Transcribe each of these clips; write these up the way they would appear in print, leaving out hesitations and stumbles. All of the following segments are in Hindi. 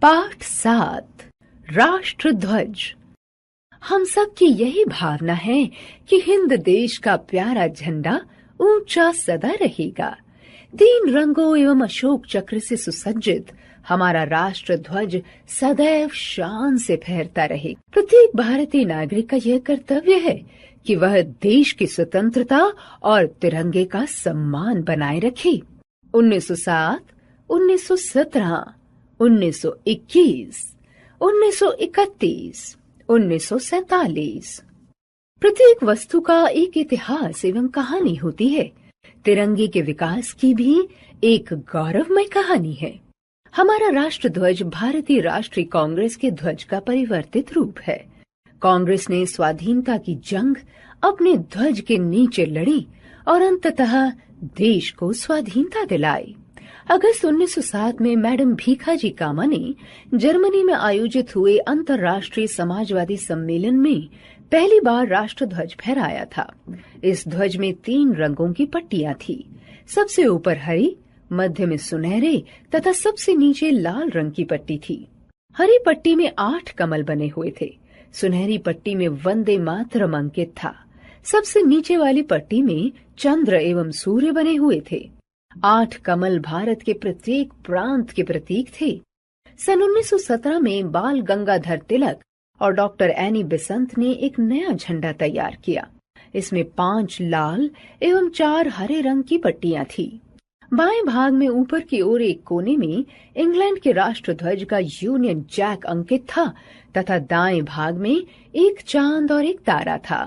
पाठ 7 राष्ट्र ध्वज। हम सब की यही भावना है कि हिंद देश का प्यारा झंडा ऊंचा सदा रहेगा। 3 रंगों एवं अशोक चक्र से सुसज्जित हमारा राष्ट्र ध्वज सदैव शान से फहरता रहे। प्रत्येक भारतीय नागरिक का यह कर्तव्य है कि वह देश की स्वतंत्रता और तिरंगे का सम्मान बनाए रखे। 1907, 1917, 1921, 1931, 1947। प्रत्येक वस्तु का एक इतिहास एवं कहानी होती है। तिरंगे के विकास की भी एक गौरवमय कहानी है। हमारा राष्ट्र ध्वज भारतीय राष्ट्रीय कांग्रेस के ध्वज का परिवर्तित रूप है। कांग्रेस ने स्वाधीनता की जंग अपने ध्वज के नीचे लड़ी और अंततः देश को स्वाधीनता दिलाई। अगस्त 1907 में मैडम भीखाजी कामा ने जर्मनी में आयोजित हुए अंतर्राष्ट्रीय समाजवादी सम्मेलन में पहली बार राष्ट्र ध्वज फहराया था। इस ध्वज में 3 रंगों की पट्टियां थी। सबसे ऊपर हरी, मध्य में सुनहरे तथा सबसे नीचे लाल रंग की पट्टी थी। हरी पट्टी में 8 कमल बने हुए थे। सुनहरी पट्टी में वंदे मातरम अंकित था। सबसे नीचे वाली पट्टी में चंद्र एवं सूर्य बने हुए थे। 8 कमल भारत के प्रत्येक प्रांत के प्रतीक थे। सन 1917 में बाल गंगाधर तिलक और डॉक्टर एनी बेसंत ने एक नया झंडा तैयार किया। इसमें 5 लाल एवं 4 हरे रंग की पट्टियां थी। बाएं भाग में ऊपर की ओर एक कोने में इंग्लैंड के राष्ट्र ध्वज का यूनियन जैक अंकित था तथा दाएं भाग में एक चांद और एक तारा था।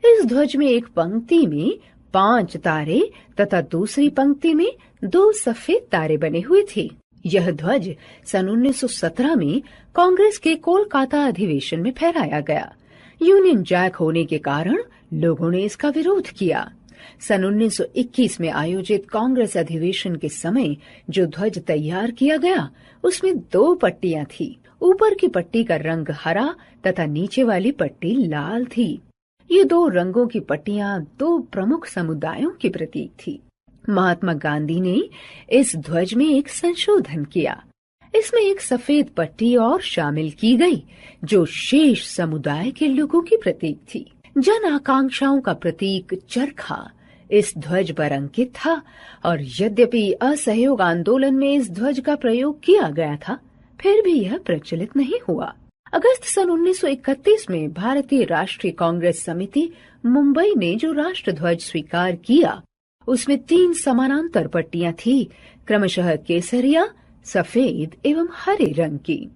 इस ध्वज में एक पंक्ति में 5 तारे तथा दूसरी पंक्ति में 2 सफेद तारे बने हुए थे। यह ध्वज सन 1917 में कांग्रेस के कोलकाता अधिवेशन में फहराया गया। यूनियन जैक होने के कारण लोगों ने इसका विरोध किया। सन 1921 में आयोजित कांग्रेस अधिवेशन के समय जो ध्वज तैयार किया गया उसमें 2 पट्टियां थी। ऊपर की पट्टी का रंग हरा तथा नीचे वाली पट्टी लाल थी। ये 2 रंगों की पट्टियां 2 प्रमुख समुदायों की प्रतीक थी। महात्मा गांधी ने इस ध्वज में एक संशोधन किया। इसमें एक सफेद पट्टी और शामिल की गई जो शेष समुदाय के लोगों की प्रतीक थी। जन आकांक्षाओं का प्रतीक चरखा इस ध्वज पर अंकित था और यद्यपि असहयोग आंदोलन में इस ध्वज का प्रयोग किया गया था, फिर भी यह प्रचलित नहीं हुआ। अगस्त सन 1931 में भारतीय राष्ट्रीय कांग्रेस समिति मुंबई ने जो राष्ट्र ध्वज स्वीकार किया उसमें 3 समानांतर पट्टियां थी, क्रमशः केसरिया, सफेद एवं हरे रंग की।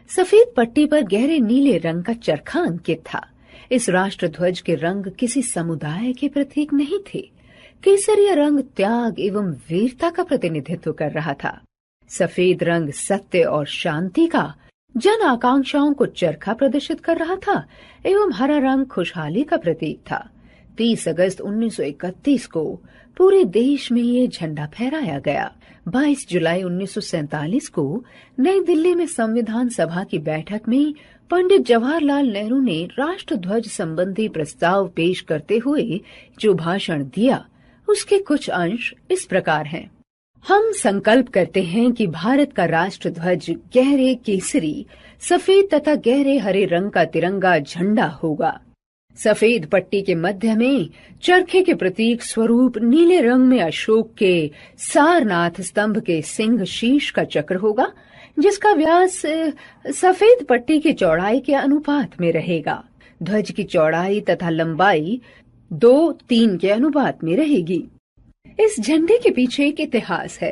सफेद पट्टी पर गहरे नीले रंग का चरखा अंकित था। इस राष्ट्र ध्वज के रंग किसी समुदाय के प्रतीक नहीं थे। केसरिया रंग त्याग एवं वीरता का प्रतिनिधित्व कर रहा था। सफेद रंग सत्य और शांति का, जन आकांक्षाओं को चरखा प्रदर्शित कर रहा था एवं हरा रंग खुशहाली का प्रतीक था। 30 अगस्त 1931 को पूरे देश में ये झंडा फहराया गया। 22 जुलाई 1947 को नई दिल्ली में संविधान सभा की बैठक में पंडित जवाहरलाल नेहरू ने राष्ट्र ध्वज संबंधी प्रस्ताव पेश करते हुए जो भाषण दिया उसके कुछ अंश इस प्रकार हैं। हम संकल्प करते हैं कि भारत का राष्ट्र ध्वज गहरे केसरी, सफेद तथा गहरे हरे रंग का तिरंगा झंडा होगा। सफेद पट्टी के मध्य में चरखे के प्रतीक स्वरूप नीले रंग में अशोक के सारनाथ स्तंभ के सिंह शीर्ष का चक्र होगा, जिसका व्यास सफेद पट्टी की चौड़ाई के अनुपात में रहेगा। ध्वज की चौड़ाई तथा लंबाई 2:3 के अनुपात में रहेगी। इस झंडे के पीछे एक इतिहास है।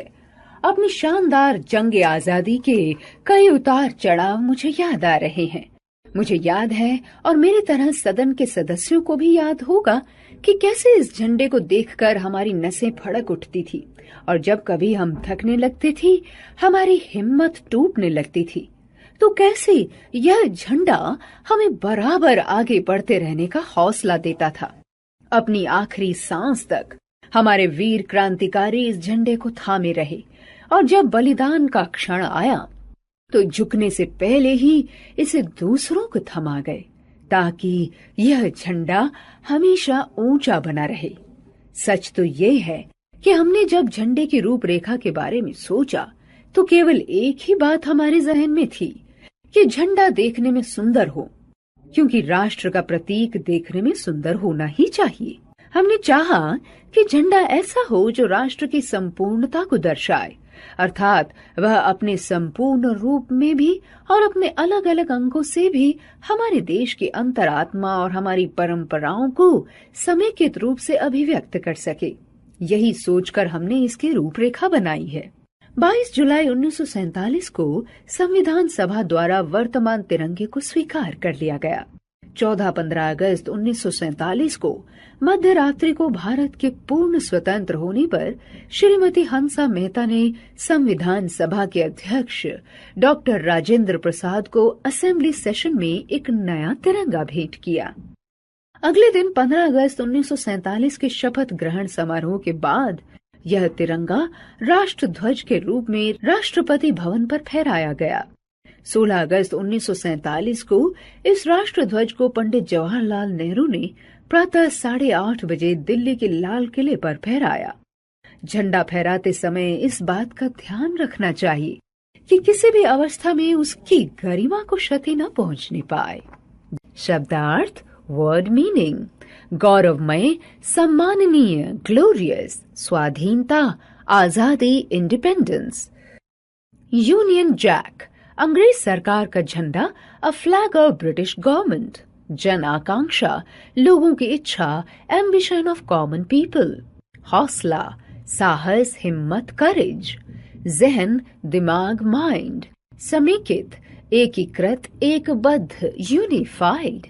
अपनी शानदार जंग आजादी के कई उतार चढ़ाव मुझे याद आ रहे हैं। मुझे याद है और मेरी तरह सदन के सदस्यों को भी याद होगा कि कैसे इस झंडे को देखकर हमारी नसें फड़क उठती थी और जब कभी हम थकने लगते थी, हमारी हिम्मत टूटने लगती थी, तो कैसे यह झंडा हमें बराबर आगे बढ़ते रहने का हौसला देता था। अपनी आखिरी सांस तक हमारे वीर क्रांतिकारी इस झंडे को थामे रहे और जब बलिदान का क्षण आया तो झुकने से पहले ही इसे दूसरों को थमा गए ताकि यह झंडा हमेशा ऊंचा बना रहे। सच तो ये है कि हमने जब झंडे की रूपरेखा के बारे में सोचा तो केवल एक ही बात हमारे जहन में थी कि झंडा देखने में सुंदर हो, क्योंकि राष्ट्र का प्रतीक देखने में सुंदर होना ही चाहिए। हमने चाहा कि झंडा ऐसा हो जो राष्ट्र की संपूर्णता को दर्शाए, अर्थात वह अपने संपूर्ण रूप में भी और अपने अलग अलग अंगों से भी हमारे देश की अंतरात्मा और हमारी परंपराओं को समेकित रूप से अभिव्यक्त कर सके। यही सोचकर हमने इसकी रूपरेखा बनाई है। 22 जुलाई 1947 को संविधान सभा द्वारा वर्तमान तिरंगे को स्वीकार कर लिया गया। 14-15 अगस्त 1947 को मध्य रात्रि को भारत के पूर्ण स्वतंत्र होने पर श्रीमती हंसा मेहता ने संविधान सभा के अध्यक्ष डॉक्टर राजेंद्र प्रसाद को असेंबली सेशन में एक नया तिरंगा भेंट किया। अगले दिन 15 अगस्त 1947 के शपथ ग्रहण समारोह के बाद यह तिरंगा राष्ट्र ध्वज के रूप में राष्ट्रपति भवन पर फहराया गया। 16 अगस्त 1947 को इस राष्ट्र ध्वज को पंडित जवाहरलाल नेहरू ने प्रातः 8:30 बजे दिल्ली के लाल किले पर फहराया। झंडा फहराते समय इस बात का ध्यान रखना चाहिए कि किसी भी अवस्था में उसकी गरिमा को क्षति न पहुंचने पाए। शब्दार्थ, वर्ड मीनिंग: गौरवमय, सम्माननीय, ग्लोरियस, स्वाधीनता, आजादी, इंडिपेंडेंस। यूनियन जैक, अंग्रेज सरकार का झंडा, a flag of British government. जन आकांक्षा, लोगों की इच्छा, एम्बिशन ऑफ कॉमन पीपल। हौसला, साहस, हिम्मत, करेज। जहन, दिमाग, माइंड। समेकित, एकीकृत, एकबद्ध, यूनिफाइड।